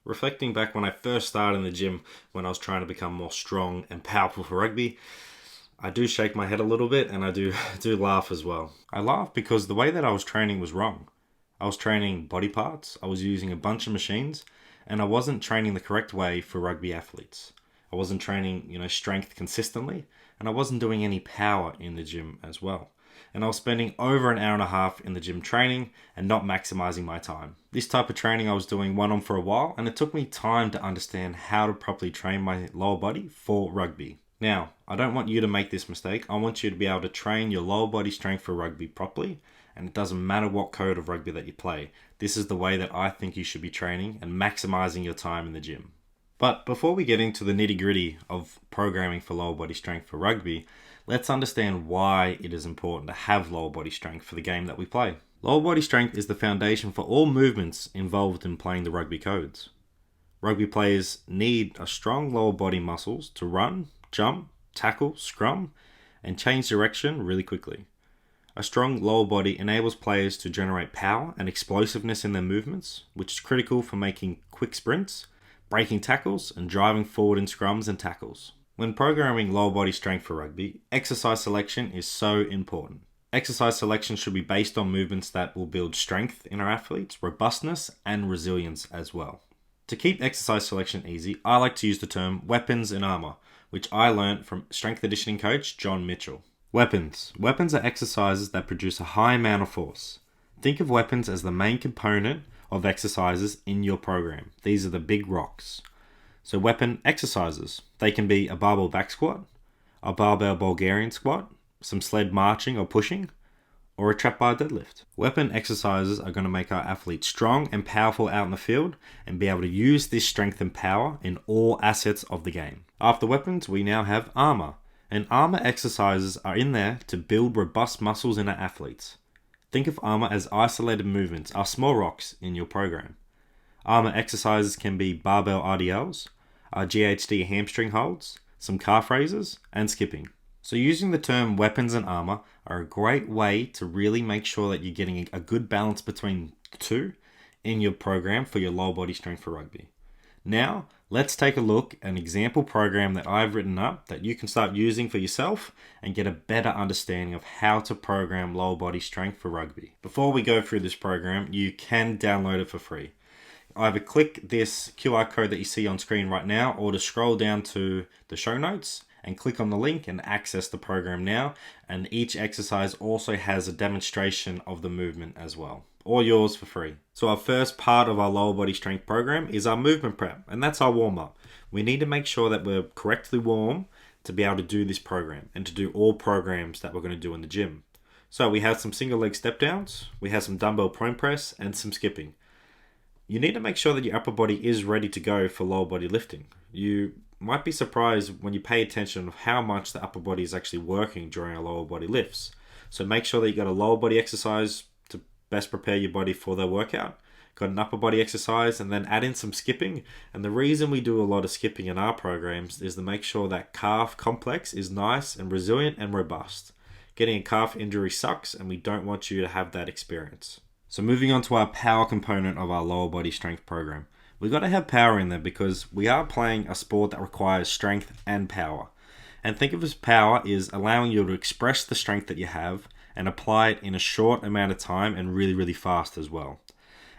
Reflecting back when I first started in the gym, when I was trying to become more strong and powerful for rugby, I do shake my head a little bit and I do laugh as well. I laugh because the way that I was training was wrong. I was training body parts, I was using a bunch of machines, and I wasn't training the correct way for rugby athletes. I wasn't training, strength consistently, and I wasn't doing any power in the gym as well. And I was spending over an hour and a half in the gym training and not maximizing my time. This type of training I was doing one on for a while, and it took me time to understand how to properly train my lower body for rugby. Now, I don't want you to make this mistake. I want you to be able to train your lower body strength for rugby properly, and it doesn't matter what code of rugby that you play. This is the way that I think you should be training and maximizing your time in the gym. But before we get into the nitty-gritty of programming for lower body strength for rugby, let's understand why it is important to have lower body strength for the game that we play. Lower body strength is the foundation for all movements involved in playing the rugby codes. Rugby players need a strong lower body muscles to run, jump, tackle, scrum, and change direction really quickly. A strong lower body enables players to generate power and explosiveness in their movements, which is critical for making quick sprints, breaking tackles, and driving forward in scrums and tackles. When programming lower body strength for rugby, exercise selection is so important. Exercise selection should be based on movements that will build strength in our athletes, robustness, and resilience as well. To keep exercise selection easy, I like to use the term weapons and armor, which I learned from strength conditioning coach John Mitchell. Weapons. Weapons are exercises that produce a high amount of force. Think of weapons as the main component of exercises in your program. These are the big rocks. So weapon exercises. They can be a barbell back squat, a barbell Bulgarian squat, some sled marching or pushing, or a trap bar deadlift. Weapon exercises are going to make our athletes strong and powerful out in the field and be able to use this strength and power in all assets of the game. After weapons, we now have armor. And armor exercises are in there to build robust muscles in our athletes. Think of armor as isolated movements, are small rocks in your program. Armor exercises can be barbell RDLs, GHD hamstring holds, some calf raises, and skipping. So using the term weapons and armor are a great way to really make sure that you're getting a good balance between the two in your program for your lower body strength for rugby. Now, let's take a look at an example program that I've written up that you can start using for yourself and get a better understanding of how to program lower body strength for rugby. Before we go through this program, you can download it for free. Either click this QR code that you see on screen right now or to scroll down to the show notes and click on the link and access the program now. And each exercise also has a demonstration of the movement as well. All yours for free. So our first part of our lower body strength program is our movement prep, and that's our warm-up. We need to make sure that we're correctly warm to be able to do this program and to do all programs that we're going to do in the gym. So we have some single leg step downs, we have some dumbbell prone press, and some skipping. You need to make sure that your upper body is ready to go for lower body lifting. You might be surprised when you pay attention of how much the upper body is actually working during our lower body lifts. So make sure that you got a lower body exercise to best prepare your body for their workout. Got an upper body exercise, and then add in some skipping. And the reason we do a lot of skipping in our programs is to make sure that calf complex is nice and resilient and robust. Getting a calf injury sucks, and we don't want you to have that experience. So moving on to our power component of our lower body strength program. We've got to have power in there because we are playing a sport that requires strength and power. And think of as power is allowing you to express the strength that you have and apply it in a short amount of time and really, really fast as well.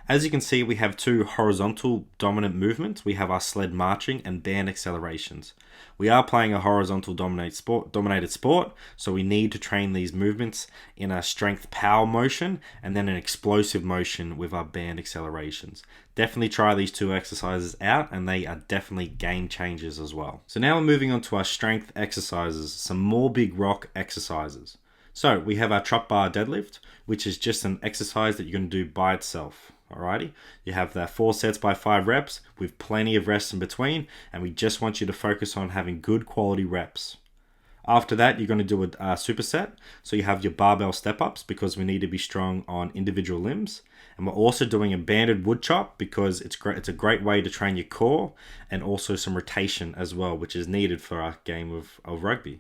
As you can see, we have two horizontal dominant movements. We have our sled marching and band accelerations. We are playing a horizontal dominated sport, so we need to train these movements in a strength power motion and then an explosive motion with our band accelerations. Definitely try these two exercises out, and they are definitely game changers as well. So now we're moving on to our strength exercises, some more big rock exercises. So we have our trap bar deadlift, which is just an exercise that you're going to do by itself. Alrighty, you have that 4 sets by 5 reps with plenty of rest in between, and we just want you to focus on having good quality reps. After that, you're going to do a superset. So you have your barbell step-ups because we need to be strong on individual limbs. And we're also doing a banded wood chop because it's a great way to train your core and also some rotation as well, which is needed for our game of rugby.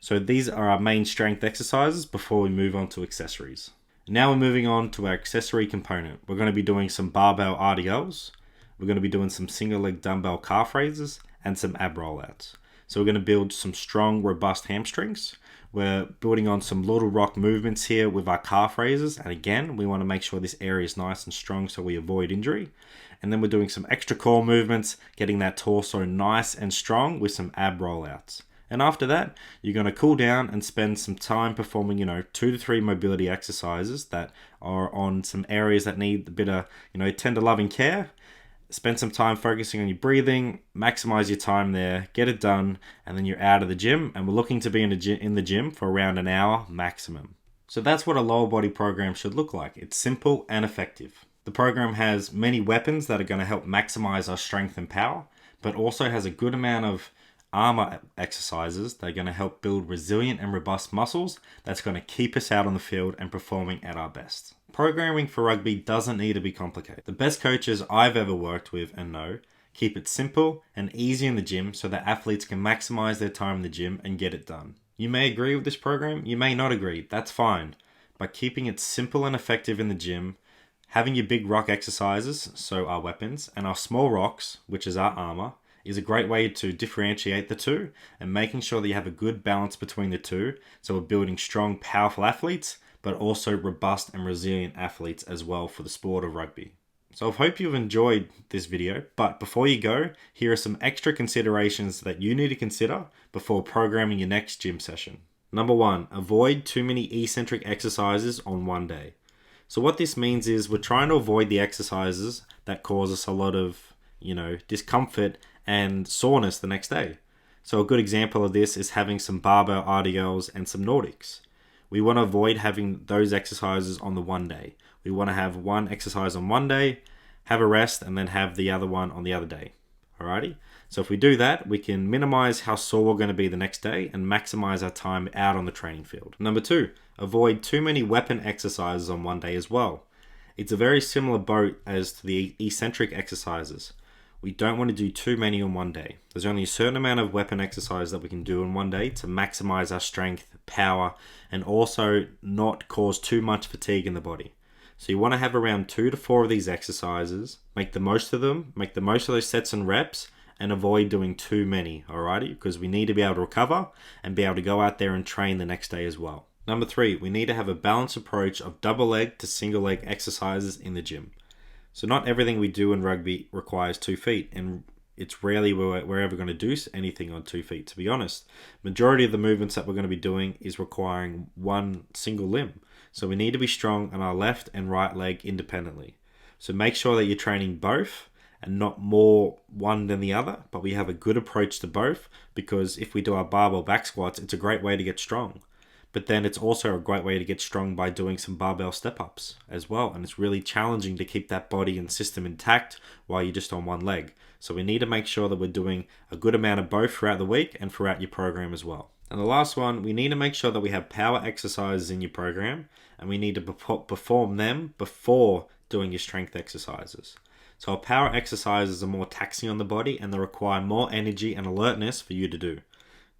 So these are our main strength exercises before we move on to accessories. Now we're moving on to our accessory component. We're going to be doing some barbell RDLs, we're going to be doing some single leg dumbbell calf raises and some ab rollouts. So we're going to build some strong, robust hamstrings. We're building on some little rock movements here with our calf raises. And again, we want to make sure this area is nice and strong so we avoid injury. And then we're doing some extra core movements, getting that torso nice and strong with some ab rollouts. And after that, you're going to cool down and spend some time performing, 2 to 3 mobility exercises that are on some areas that need a bit of, tender loving care. Spend some time focusing on your breathing, maximize your time there, get it done, and then you're out of the gym. And we're looking to be in the gym for around an hour maximum. So that's what a lower body program should look like. It's simple and effective. The program has many weapons that are going to help maximize our strength and power, but also has a good amount of armor exercises that are going to help build resilient and robust muscles that's going to keep us out on the field and performing at our best. Programming for rugby doesn't need to be complicated. The best coaches I've ever worked with and know keep it simple and easy in the gym so that athletes can maximize their time in the gym and get it done. You may agree with this program, you may not agree, that's fine. By keeping it simple and effective in the gym, having your big rock exercises, so our weapons, and our small rocks, which is our armor, is a great way to differentiate the two and making sure that you have a good balance between the two. So we're building strong, powerful athletes, but also robust and resilient athletes as well for the sport of rugby. So I hope you've enjoyed this video, but before you go, here are some extra considerations that you need to consider before programming your next gym session. Number 1, avoid too many eccentric exercises on one day. So what this means is we're trying to avoid the exercises that cause us a lot of, discomfort and soreness the next day. So a good example of this is having some barbell RDLs and some Nordics. We want to avoid having those exercises on the one day. We want to have one exercise on one day, have a rest, and then have the other one on the other day. Alrighty? So if we do that, we can minimize how sore we're going to be the next day and maximize our time out on the training field. Number 2, avoid too many weapon exercises on one day as well. It's a very similar boat as to the eccentric exercises. We don't want to do too many on one day. There's only a certain amount of weapon exercise that we can do in one day to maximize our strength, power, and also not cause too much fatigue in the body. So you want to have around 2 to 4 of these exercises, make the most of them, make the most of those sets and reps, and avoid doing too many, alrighty? Because we need to be able to recover and be able to go out there and train the next day as well. Number 3, we need to have a balanced approach of double leg to single leg exercises in the gym. So not everything we do in rugby requires 2 feet, and it's rarely we're ever going to do anything on 2 feet, to be honest. Majority of the movements that we're going to be doing is requiring one single limb. So we need to be strong on our left and right leg independently. So make sure that you're training both and not more one than the other, but we have a good approach to both, because if we do our barbell back squats, it's a great way to get strong. But then it's also a great way to get strong by doing some barbell step-ups as well. And it's really challenging to keep that body and system intact while you're just on one leg. So we need to make sure that we're doing a good amount of both throughout the week and throughout your program as well. And the last one, we need to make sure that we have power exercises in your program, and we need to perform them before doing your strength exercises. So our power exercises are more taxing on the body and they require more energy and alertness for you to do.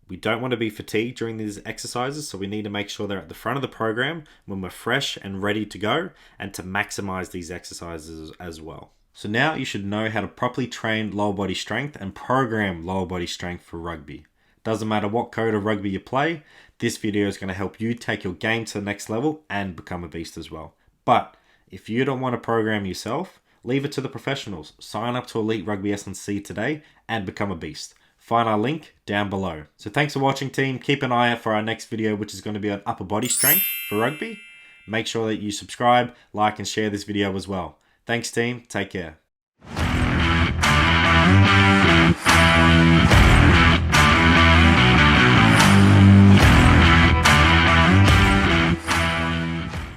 We don't want to be fatigued during these exercises, so we need to make sure they're at the front of the program when we're fresh and ready to go, and to maximize these exercises as well. So now you should know how to properly train lower body strength and program lower body strength for rugby. Doesn't matter what code of rugby you play, this video is going to help you take your game to the next level and become a beast as well. But if you don't want to program yourself, leave it to the professionals. Sign up to Elite Rugby SandC today and become a beast. Find our link down below. So thanks for watching, team. Keep an eye out for our next video, which is going to be on upper body strength for rugby. Make sure that you subscribe, like, and share this video as well. Thanks, team. Take care.